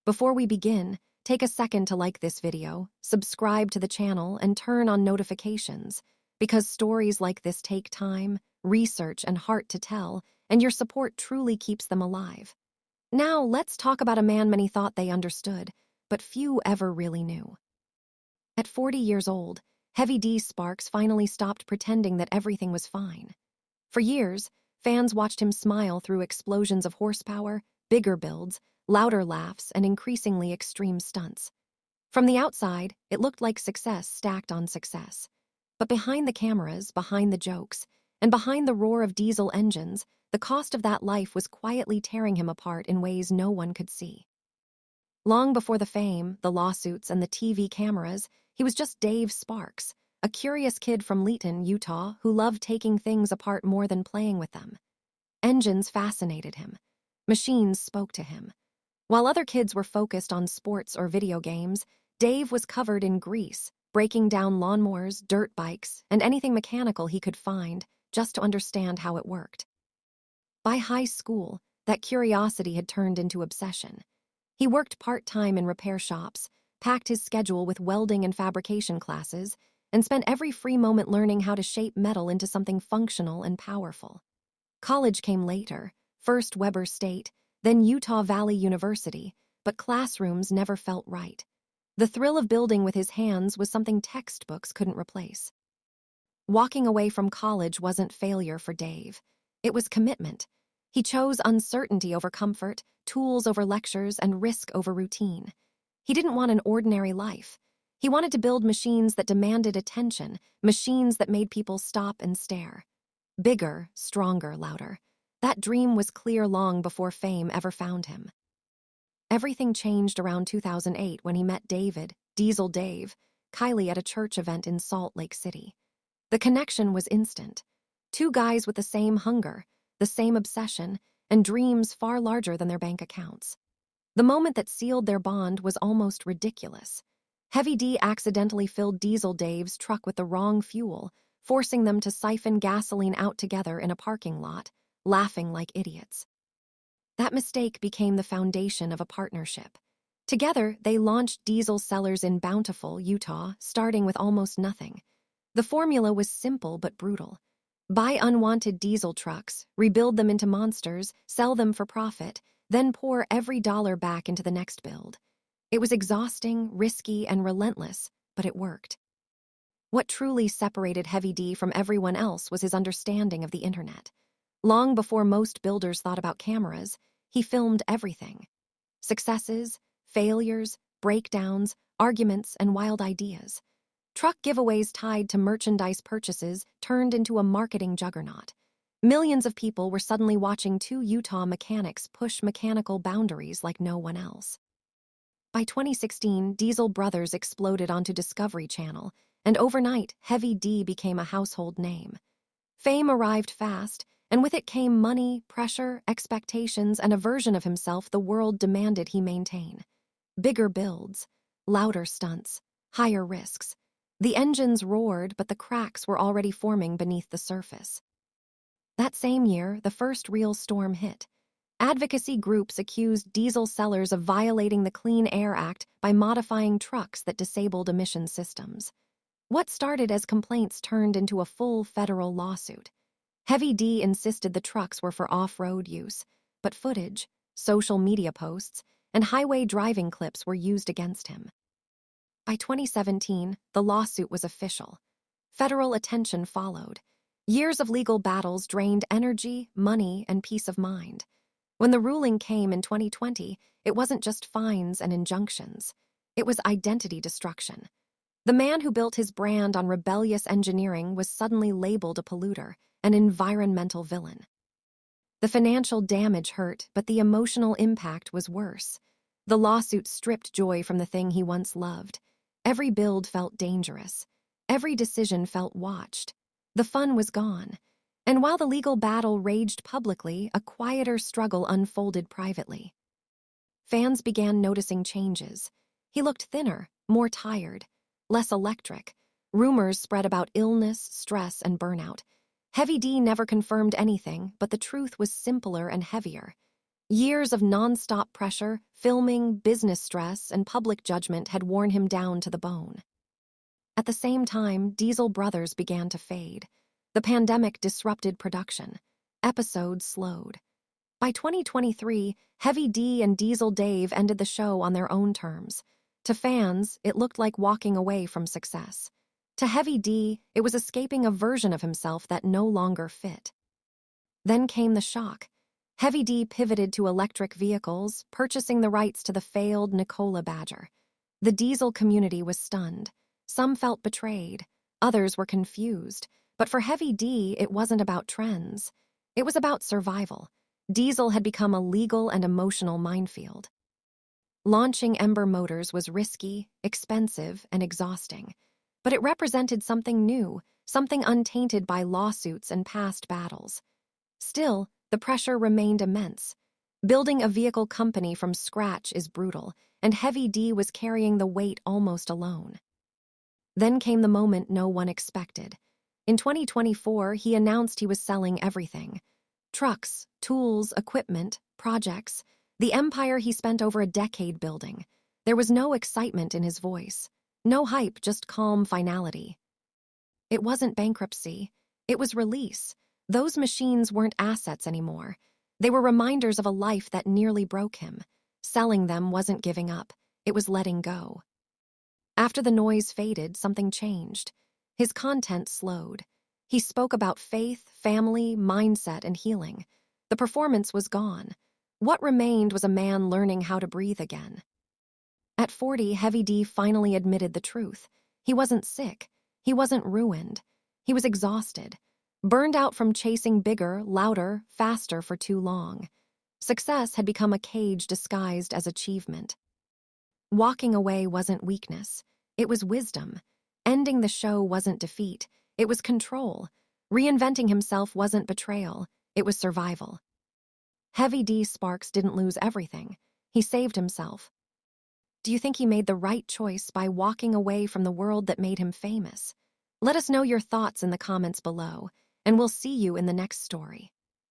Before we begin, take a second to like this video, subscribe to the channel, and turn on notifications, because stories like this take time, research, and heart to tell, and your support truly keeps them alive. Now, let's talk about a man many thought they understood, but few ever really knew. At 40 years old, Heavy D Sparks finally stopped pretending that everything was fine. For years, fans watched him smile through explosions of horsepower, bigger builds, louder laughs, and increasingly extreme stunts. From the outside, it looked like success stacked on success. But behind the cameras, behind the jokes, and behind the roar of diesel engines, the cost of that life was quietly tearing him apart in ways no one could see. Long before the fame, the lawsuits, and the TV cameras, he was just Dave Sparks, a curious kid from Leeton, Utah, who loved taking things apart more than playing with them. Engines fascinated him. Machines spoke to him. While other kids were focused on sports or video games, Dave was covered in grease, breaking down lawnmowers, dirt bikes, and anything mechanical he could find, just to understand how it worked. By high school, that curiosity had turned into obsession. He worked part-time in repair shops, packed his schedule with welding and fabrication classes, and spent every free moment learning how to shape metal into something functional and powerful. College came later, first Weber State, then Utah Valley University, but classrooms never felt right. The thrill of building with his hands was something textbooks couldn't replace. Walking away from college wasn't failure for Dave. It was commitment. He chose uncertainty over comfort, tools over lectures, and risk over routine. He didn't want an ordinary life. He wanted to build machines that demanded attention, machines that made people stop and stare. Bigger, stronger, louder. That dream was clear long before fame ever found him. Everything changed around 2008 when he met David, Diesel Dave, Kylie at a church event in Salt Lake City. The connection was instant. Two guys with the same hunger, the same obsession, and dreams far larger than their bank accounts. The moment that sealed their bond was almost ridiculous. Heavy D accidentally filled Diesel Dave's truck with the wrong fuel, forcing them to siphon gasoline out together in a parking lot, laughing like idiots. That mistake became the foundation of a partnership. Together, they launched diesel cellars in Bountiful, Utah, starting with almost nothing. The formula was simple but brutal. Buy unwanted diesel trucks, rebuild them into monsters, sell them for profit, then pour every dollar back into the next build. It was exhausting, risky, and relentless, but it worked. What truly separated Heavy D from everyone else was his understanding of the internet. Long before most builders thought about cameras, he filmed everything. Successes, failures, breakdowns, arguments, and wild ideas. Truck giveaways tied to merchandise purchases turned into a marketing juggernaut. Millions of people were suddenly watching two Utah mechanics push mechanical boundaries like no one else. By 2016, Diesel Brothers exploded onto Discovery Channel, and overnight, Heavy D became a household name. Fame arrived fast, and with it came money, pressure, expectations, and a version of himself the world demanded he maintain. Bigger builds, louder stunts, higher risks. The engines roared, but the cracks were already forming beneath the surface. That same year, the first real storm hit. Advocacy groups accused diesel sellers of violating the Clean Air Act by modifying trucks that disabled emission systems. What started as complaints turned into a full federal lawsuit. Heavy D insisted the trucks were for off-road use, but footage, social media posts, and highway driving clips were used against him. By 2017, the lawsuit was official. Federal attention followed. Years of legal battles drained energy, money, and peace of mind. When the ruling came in 2020, it wasn't just fines and injunctions. It was identity destruction. The man who built his brand on rebellious engineering was suddenly labeled a polluter, an environmental villain. The financial damage hurt, but the emotional impact was worse. The lawsuit stripped joy from the thing he once loved. Every build felt dangerous. Every decision felt watched. The fun was gone. And while the legal battle raged publicly, a quieter struggle unfolded privately. Fans began noticing changes. He looked thinner, more tired, less electric. Rumors spread about illness, stress, and burnout. Heavy D never confirmed anything, but the truth was simpler and heavier. Years of nonstop pressure, filming, business stress, and public judgment had worn him down to the bone. At the same time, Diesel Brothers began to fade. The pandemic disrupted production. Episodes slowed. By 2023, Heavy D and Diesel Dave ended the show on their own terms. To fans, it looked like walking away from success. To Heavy D, it was escaping a version of himself that no longer fit. Then came the shock. Heavy D pivoted to electric vehicles, purchasing the rights to the failed Nikola Badger. The diesel community was stunned. Some felt betrayed. Others were confused. But for Heavy D, it wasn't about trends. It was about survival. Diesel had become a legal and emotional minefield. Launching Ember Motors was risky, expensive, and exhausting. But it represented something new, something untainted by lawsuits and past battles. Still, the pressure remained immense. Building a vehicle company from scratch is brutal, and Heavy D was carrying the weight almost alone. Then came the moment no one expected. In 2024, he announced he was selling everything. Trucks, tools, equipment, projects, the empire he spent over a decade building. There was no excitement in his voice. No hype, just calm finality. It wasn't bankruptcy. It was release. Those machines weren't assets anymore. They were reminders of a life that nearly broke him. Selling them wasn't giving up. It was letting go. After the noise faded, something changed. His content slowed. He spoke about faith, family, mindset, and healing. The performance was gone. What remained was a man learning how to breathe again. At 40, Heavy D finally admitted the truth. He wasn't sick. He wasn't ruined. He was exhausted. Burned out from chasing bigger, louder, faster for too long. Success had become a cage disguised as achievement. Walking away wasn't weakness. It was wisdom. Ending the show wasn't defeat. It was control. Reinventing himself wasn't betrayal. It was survival. Heavy D Sparks didn't lose everything. He saved himself. Do you think he made the right choice by walking away from the world that made him famous? Let us know your thoughts in the comments below, and we'll see you in the next story.